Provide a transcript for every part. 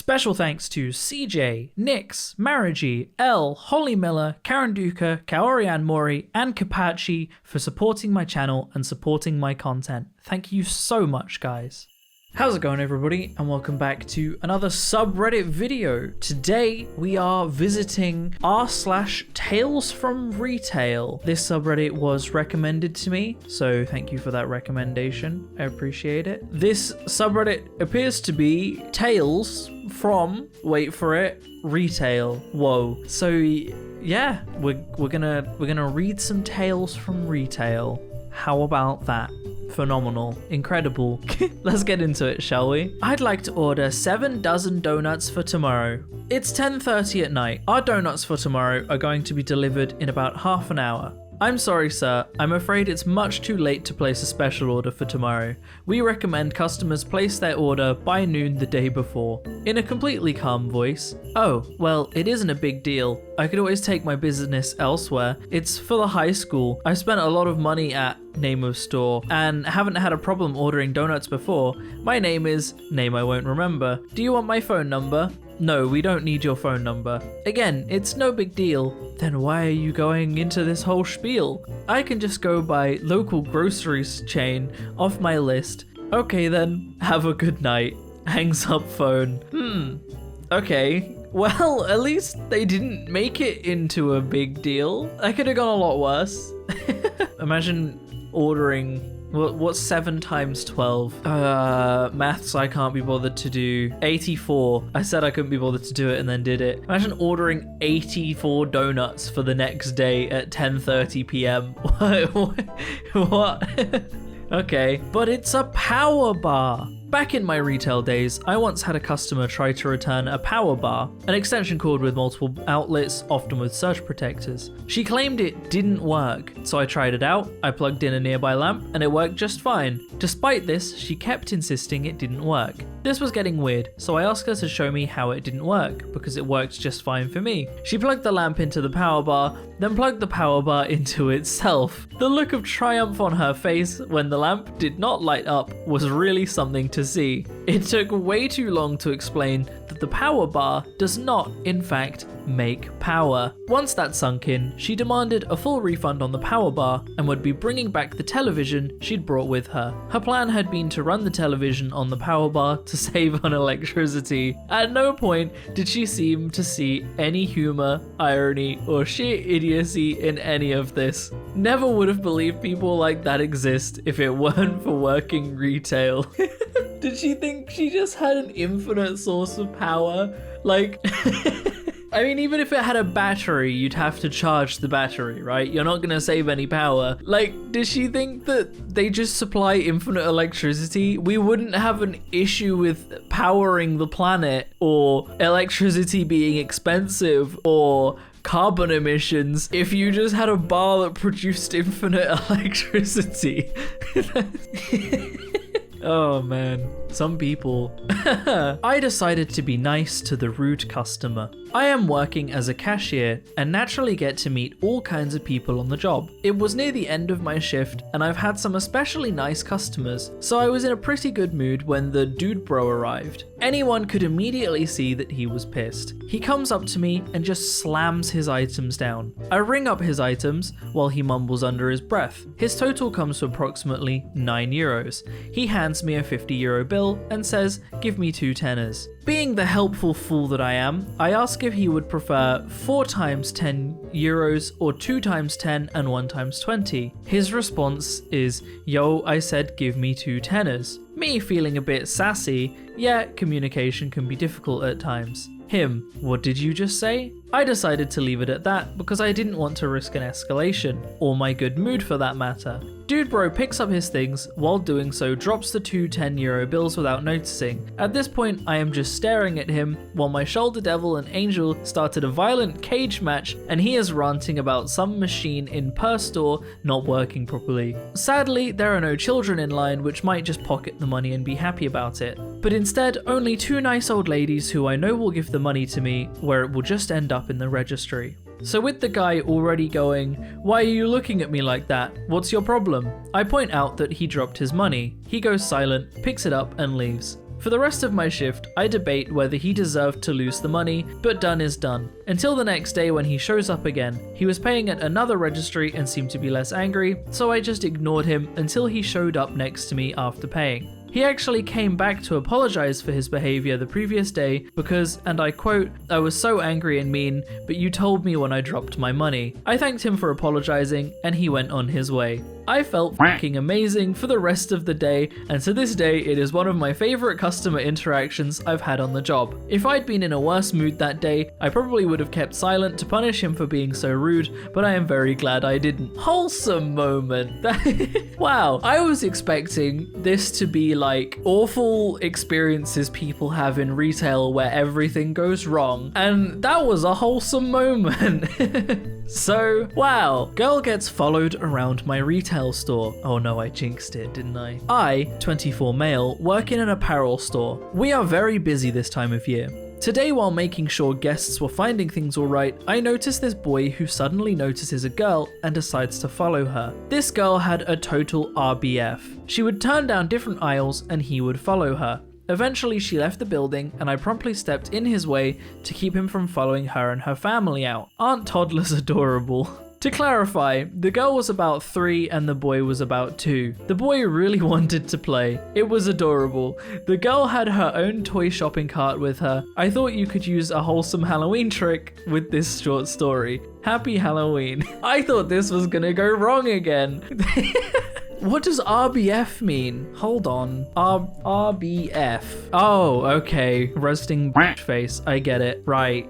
Special thanks to CJ, Nix, Marigi, L, Holly Miller, Karen Duca, Kaorian Mori, and Kapachi for supporting my channel and supporting my content. Thank you so much, guys. How's it going, everybody, and welcome back to another subreddit video. Today we are visiting r/TalesFromRetail. This subreddit was recommended to me, so thank you for that recommendation. I appreciate it. This subreddit appears to be Tales from, wait for it, Retail. Whoa. So yeah, we're gonna read some tales from retail. How about that? Phenomenal. Incredible. Let's get into it, shall we? I'd like to order 7 dozen donuts for tomorrow. It's 10:30 at night. Our donuts for tomorrow are going to be delivered in about half an hour. I'm sorry, sir. I'm afraid it's much too late to place a special order for tomorrow. We recommend customers place their order by noon the day before. In a completely calm voice, oh, well, it isn't a big deal. I could always take my business elsewhere. It's for the high school. I've spent a lot of money at name of store and haven't had a problem ordering donuts before. My name is name I won't remember. Do you want my phone number? No, we don't need your phone number. Again, it's no big deal. Then why are you going into this whole spiel? I can just go by local groceries chain off my list. Okay then, have a good night. Hangs up phone. Okay. Well, at least they didn't make it into a big deal. That could have gone a lot worse. Imagine ordering, what's 7 times 12? Maths I can't be bothered to do. 84. I said I couldn't be bothered to do it and then did it. Imagine ordering 84 donuts for the next day at 10:30 p.m. What? Okay, but it's a power bar. Back in my retail days, I once had a customer try to return a power bar, an extension cord with multiple outlets, often with surge protectors. She claimed it didn't work, so I tried it out, I plugged in a nearby lamp, and it worked just fine. Despite this, she kept insisting it didn't work. This was getting weird, so I asked her to show me how it didn't work, because it worked just fine for me. She plugged the lamp into the power bar, then plugged the power bar into itself. The look of triumph on her face when the lamp did not light up was really something to see. It took way too long to explain that the power bar does not, in fact, make power. Once that sunk in, she demanded a full refund on the power bar and would be bringing back the television she'd brought with her. Her plan had been to run the television on the power bar to save on electricity. At no point did she seem to see any humor, irony, or sheer idiocy in any of this. Never would have believed people like that exist if it weren't for working retail. Did she think she just had an infinite source of power? Like, I mean, even if it had a battery, you'd have to charge the battery, right? You're not gonna save any power. Like, did she think that they just supply infinite electricity? We wouldn't have an issue with powering the planet, or electricity being expensive, or carbon emissions if you just had a bar that produced infinite electricity. Oh man, some people. I decided to be nice to the rude customer. I am working as a cashier and naturally get to meet all kinds of people on the job. It was near the end of my shift and I've had some especially nice customers, so I was in a pretty good mood when the dude bro arrived. Anyone could immediately see that he was pissed. He comes up to me and just slams his items down. I ring up his items while he mumbles under his breath. His total comes to approximately €9. He hands me a €50 bill and says, give me 2 tenors. Being the helpful fool that I am, I ask if he would prefer 4 times €10 or 2 times 10 and 1 times 20. His response is, yo, I said give me 2 tenors. Me feeling a bit sassy, yeah, communication can be difficult at times. Him, what did you just say? I decided to leave it at that because I didn't want to risk an escalation, or my good mood for that matter. Dude bro picks up his things, while doing so drops the 2 €10 bills without noticing. At this point I am just staring at him while my shoulder devil and angel started a violent cage match and he is ranting about some machine in per store not working properly. Sadly there are no children in line which might just pocket the money and be happy about it, but instead only 2 nice old ladies who I know will give the money to me where it will just end up in the registry. So with the guy already going, why are you looking at me like that? What's your problem? I point out that he dropped his money. He goes silent, picks it up and leaves. For the rest of my shift, I debate whether he deserved to lose the money, but done is done. Until the next day when he shows up again. He was paying at another registry and seemed to be less angry, so I just ignored him until he showed up next to me after paying. He actually came back to apologize for his behavior the previous day because, and I quote, "I was so angry and mean, but you told me when I dropped my money." I thanked him for apologizing and he went on his way. I felt fucking amazing for the rest of the day, and to this day it is one of my favorite customer interactions I've had on the job. If I'd been in a worse mood that day, I probably would have kept silent to punish him for being so rude, but I am very glad I didn't. Wholesome moment. Wow, I was expecting this to be like awful experiences people have in retail where everything goes wrong, and that was a wholesome moment. So, wow, girl gets followed around my retail store. Oh no, I jinxed it, didn't I? I, 24 male, work in an apparel store. We are very busy this time of year. Today, while making sure guests were finding things alright, I noticed this boy who suddenly notices a girl and decides to follow her. This girl had a total RBF. She would turn down different aisles and he would follow her. Eventually she left the building and I promptly stepped in his way to keep him from following her and her family out. Aren't toddlers adorable? To clarify, the girl was about 3 and the boy was about 2. The boy really wanted to play. It was adorable. The girl had her own toy shopping cart with her. I thought you could use a wholesome Halloween trick with this short story. Happy Halloween. I thought this was gonna go wrong again. What does RBF mean? Hold on. RBF. Oh, okay. Roasting face. I get it. Right.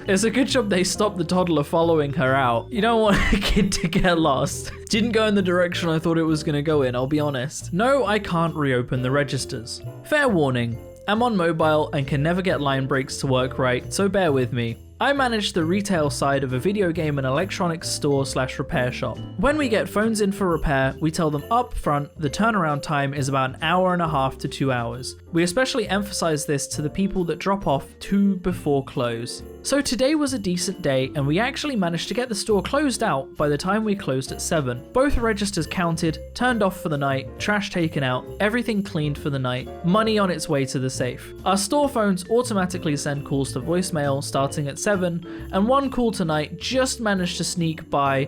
It's a good job they stopped the toddler following her out. You don't want a kid to get lost. Didn't go in the direction I thought it was gonna go in, I'll be honest. No, I can't reopen the registers. Fair warning. I'm on mobile and can never get line breaks to work right, so bear with me. I manage the retail side of a video game and electronics store/repair shop. When we get phones in for repair, we tell them up front the turnaround time is about 1.5 hours to 2 hours. We especially emphasize this to the people that drop off 2 before close. So today was a decent day and we actually managed to get the store closed out by the time we closed at 7. Both registers counted, turned off for the night, trash taken out, everything cleaned for the night, money on its way to the safe. Our store phones automatically send calls to voicemail starting at 7, and one call tonight just managed to sneak by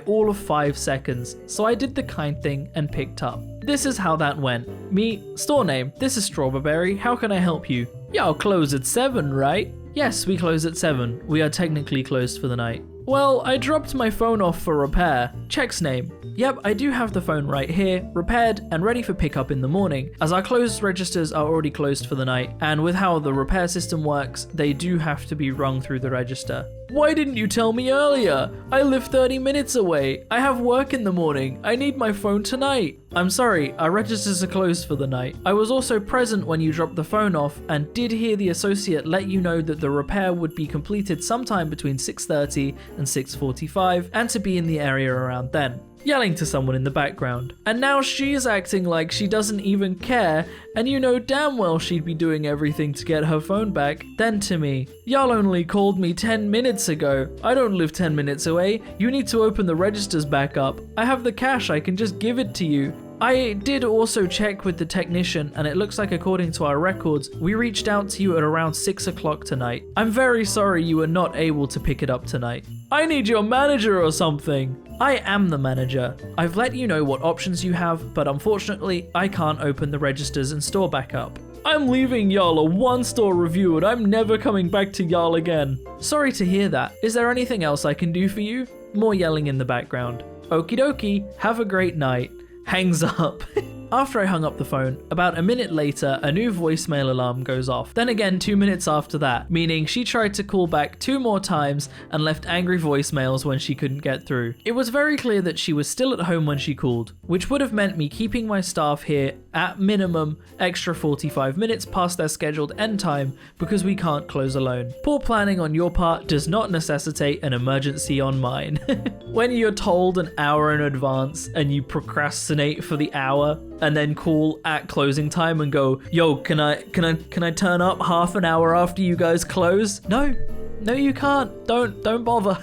all of 5 seconds, so I did the kind thing and picked up. This is how that went. Me, store name, this is Strawberry, how can I help you? Y'all close at 7, right? Yes, we close at 7. We are technically closed for the night. Well, I dropped my phone off for repair. Check's name. Yep, I do have the phone right here, repaired and ready for pickup in the morning, as our closed registers are already closed for the night, and with how the repair system works, they do have to be rung through the register. Why didn't you tell me earlier? I live 30 minutes away. I have work in the morning. I need my phone tonight. I'm sorry, our registers are closed for the night. I was also present when you dropped the phone off and did hear the associate let you know that the repair would be completed sometime between 6:30 and 6:45 and to be in the area around then. Yelling to someone in the background. And now she's acting like she doesn't even care, and you know damn well she'd be doing everything to get her phone back. Then to me, y'all only called me 10 minutes ago. I don't live 10 minutes away. You need to open the registers back up. I have the cash, I can just give it to you. I did also check with the technician, and it looks like according to our records, we reached out to you at around 6 o'clock tonight. I'm very sorry you were not able to pick it up tonight. I need your manager or something. I am the manager. I've let you know what options you have, but unfortunately, I can't open the registers and store back up. I'm leaving y'all a 1-star review and I'm never coming back to y'all again. Sorry to hear that. Is there anything else I can do for you? More yelling in the background. Okie dokie, have a great night. Hangs up. After I hung up the phone, about a minute later, a new voicemail alarm goes off. Then again 2 minutes after that, meaning she tried to call back 2 more times and left angry voicemails when she couldn't get through. It was very clear that she was still at home when she called, which would have meant me keeping my staff here at minimum extra 45 minutes past their scheduled end time because we can't close alone. Poor planning on your part does not necessitate an emergency on mine. When you're told an hour in advance and you procrastinate for the hour, and then call at closing time and go, yo, can I turn up half an hour after you guys close? No, you can't. Don't bother.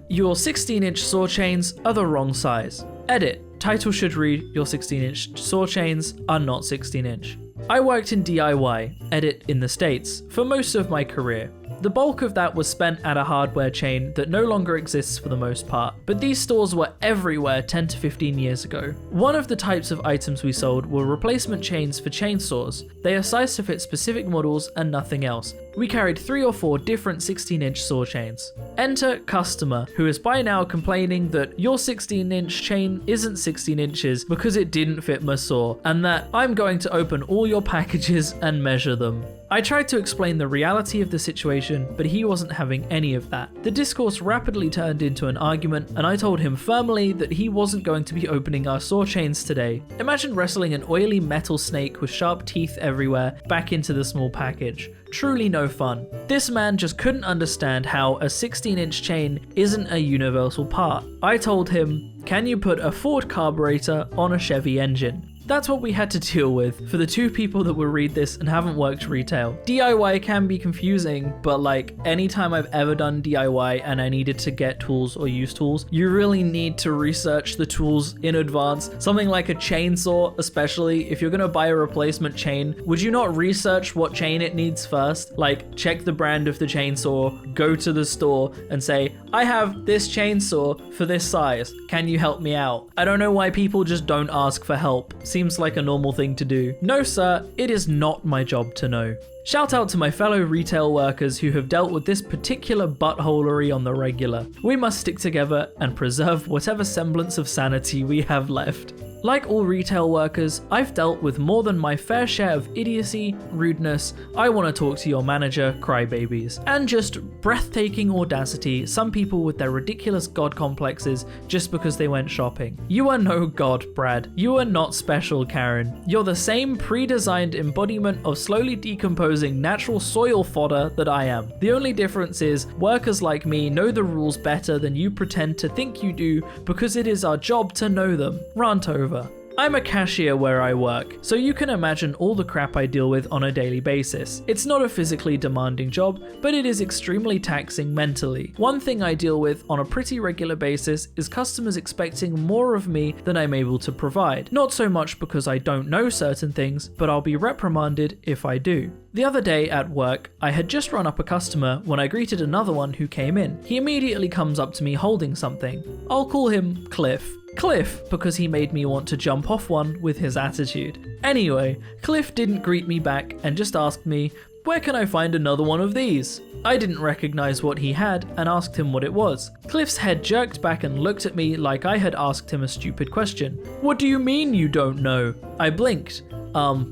Your 16-inch saw chains are the wrong size. Edit. Title should read, your 16-inch saw chains are not 16-inch. I worked in DIY, edit in the States, for most of my career. The bulk of that was spent at a hardware chain that no longer exists for the most part, but these stores were everywhere 10 to 15 years ago. One of the types of items we sold were replacement chains for chainsaws. They are sized to fit specific models and nothing else. We carried 3 or 4 different 16-inch saw chains. Enter customer, who is by now complaining that your 16-inch chain isn't 16 inches because it didn't fit my saw, and that I'm going to open all your packages and measure them. I tried to explain the reality of the situation, but he wasn't having any of that. The discourse rapidly turned into an argument, and I told him firmly that he wasn't going to be opening our saw chains today. Imagine wrestling an oily metal snake with sharp teeth everywhere back into the small package. Truly no fun. This man just couldn't understand how a 16-inch chain isn't a universal part. I told him, can you put a Ford carburetor on a Chevy engine? That's what we had to deal with for the 2 people that will read this and haven't worked retail. DIY can be confusing, but like anytime I've ever done DIY and I needed to get tools or use tools, you really need to research the tools in advance. Something like a chainsaw, especially if you're gonna buy a replacement chain, would you not research what chain it needs first? Like check the brand of the chainsaw, go to the store and say, I have this chainsaw for this size. Can you help me out? I don't know why people just don't ask for help. Seems like a normal thing to do. No sir, it is not my job to know. Shout out to my fellow retail workers who have dealt with this particular buttholery on the regular. We must stick together and preserve whatever semblance of sanity we have left. Like all retail workers, I've dealt with more than my fair share of idiocy, rudeness, I want to talk to your manager crybabies, and just breathtaking audacity, some people with their ridiculous god complexes just because they went shopping. You are no god, Brad. You are not special, Karen. You're the same pre-designed embodiment of slowly decomposing natural soil fodder that I am. The only difference is workers like me know the rules better than you pretend to think you do because it is our job to know them. Rant over. I'm a cashier where I work, so you can imagine all the crap I deal with on a daily basis. It's not a physically demanding job, but it is extremely taxing mentally. One thing I deal with on a pretty regular basis is customers expecting more of me than I'm able to provide. Not so much because I don't know certain things, but I'll be reprimanded if I do. The other day at work, I had just run up a customer when I greeted another one who came in. He immediately comes up to me holding something. I'll call him Cliff. Cliff, because he made me want to jump off one with his attitude. Anyway, Cliff didn't greet me back and just asked me, where can I find another one of these? I didn't recognize what he had and asked him what it was. Cliff's head jerked back and looked at me like I had asked him a stupid question. What do you mean you don't know? I blinked.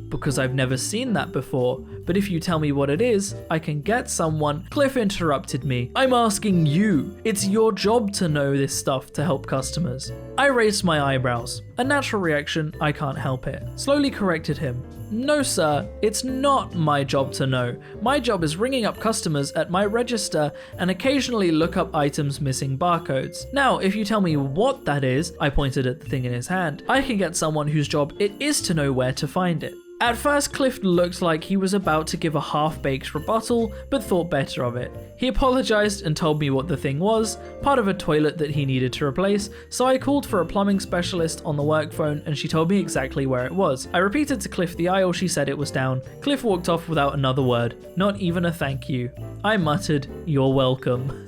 Because I've never seen that before, but if you tell me what it is, I can get someone. Cliff interrupted me. I'm asking you. It's your job to know this stuff to help customers. I raised my eyebrows. A natural reaction, I can't help it. Slowly corrected him. No sir, it's not my job to know. My job is ringing up customers at my register and occasionally look up items missing barcodes. Now, if you tell me what that is, I pointed at the thing in his hand, I can get someone whose job it is to know where to find it. At first, Cliff looked like he was about to give a half-baked rebuttal, but thought better of it. He apologized and told me what the thing was, part of a toilet that he needed to replace, so I called for a plumbing specialist on the work phone and she told me exactly where it was. I repeated to Cliff the aisle she said it was down. Cliff walked off without another word, not even a thank you. I muttered, "You're welcome."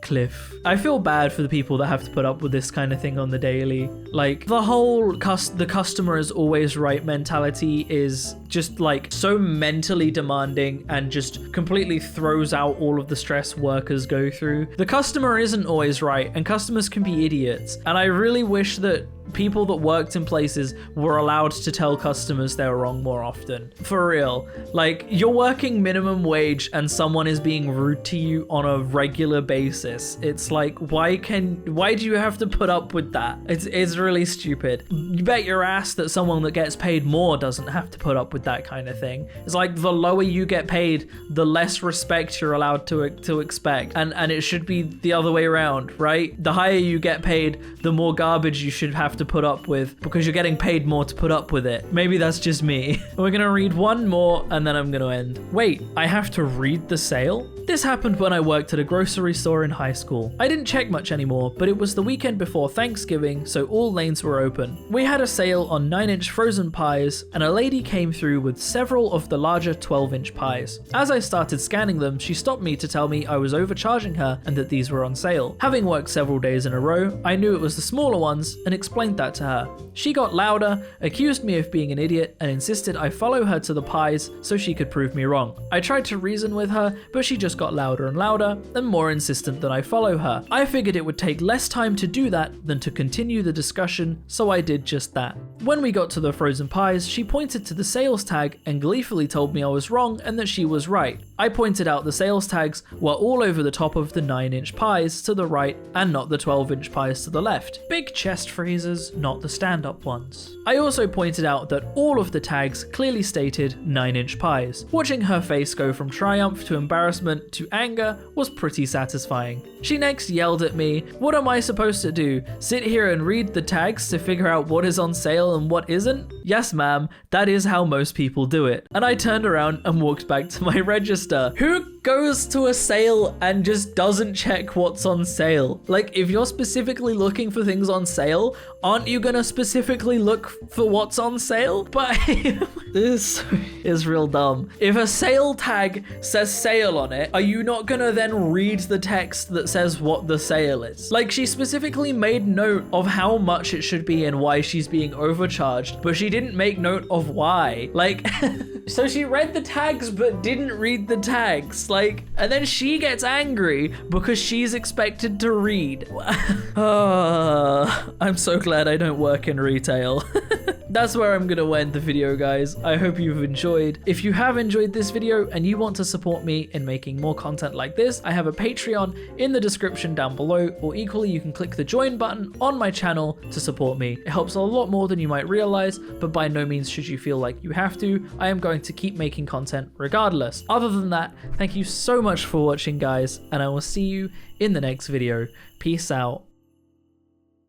Cliff. I feel bad for the people that have to put up with this kind of thing on the daily. Like, the whole the customer is always right mentality is just like so mentally demanding and just completely throws out all of the stress workers go through. The customer isn't always right and customers can be idiots. And I really wish that people that worked in places were allowed to tell customers they were wrong more often. For real. Like, you're working minimum wage and someone is being rude to you on a regular basis. It's like, why do you have to put up with that? It's really stupid. You bet your ass that someone that gets paid more doesn't have to put up with that kind of thing. It's like the lower you get paid, the less respect you're allowed to expect. And it should be the other way around, right? The higher you get paid, the more garbage you should have to put up with because you're getting paid more to put up with it. Maybe that's just me. We're gonna read one more and then I'm gonna end. Wait, I have to read the sale? This happened when I worked at a grocery store in high high school. I didn't check much anymore, but it was the weekend before Thanksgiving, so all lanes were open. We had a sale on 9-inch frozen pies, and a lady came through with several of the larger 12-inch pies. As I started scanning them, she stopped me to tell me I was overcharging her and that these were on sale. Having worked several days in a row, I knew it was the smaller ones and explained that to her. She got louder, accused me of being an idiot, and insisted I follow her to the pies so she could prove me wrong. I tried to reason with her, but she just got louder and louder and more insistent that I follow her. I figured it would take less time to do that than to continue the discussion, so I did just that. When we got to the frozen pies, she pointed to the sales tag and gleefully told me I was wrong and that she was right. I pointed out the sales tags were all over the top of the 9-inch pies to the right and not the 12-inch pies to the left. Big chest freezers, not the stand-up ones. I also pointed out that all of the tags clearly stated 9-inch pies. Watching her face go from triumph to embarrassment to anger was pretty satisfying. She next yelled at me, "What am I supposed to do? Sit here and read the tags to figure out what is on sale and what isn't?" "Yes, ma'am, that is how most people do it." And I turned around and walked back to my register. Who goes to a sale and just doesn't check what's on sale? Like, if you're specifically looking for things on sale, aren't you gonna specifically look for what's on sale? But this is real dumb. If a sale tag says sale on it, are you not gonna then read the text that says what the sale is? Like, she specifically made note of how much it should be and why she's being overcharged, but she didn't make note of why. Like, so she read the tags but didn't read the tags. Like, and then she gets angry because she's expected to read. I'm so glad I don't work in retail. That's where I'm gonna end the video, guys. I hope you've enjoyed. If you have enjoyed this video and you want to support me in making more content like this, I have a Patreon in the description down below, or equally you can click the join button on my channel to support me. It helps a lot more than you might realize, but by no means should you feel like you have to. I am going to keep making content regardless. Other than that, thank you so much for watching, guys, and I will see you in the next video. Peace out.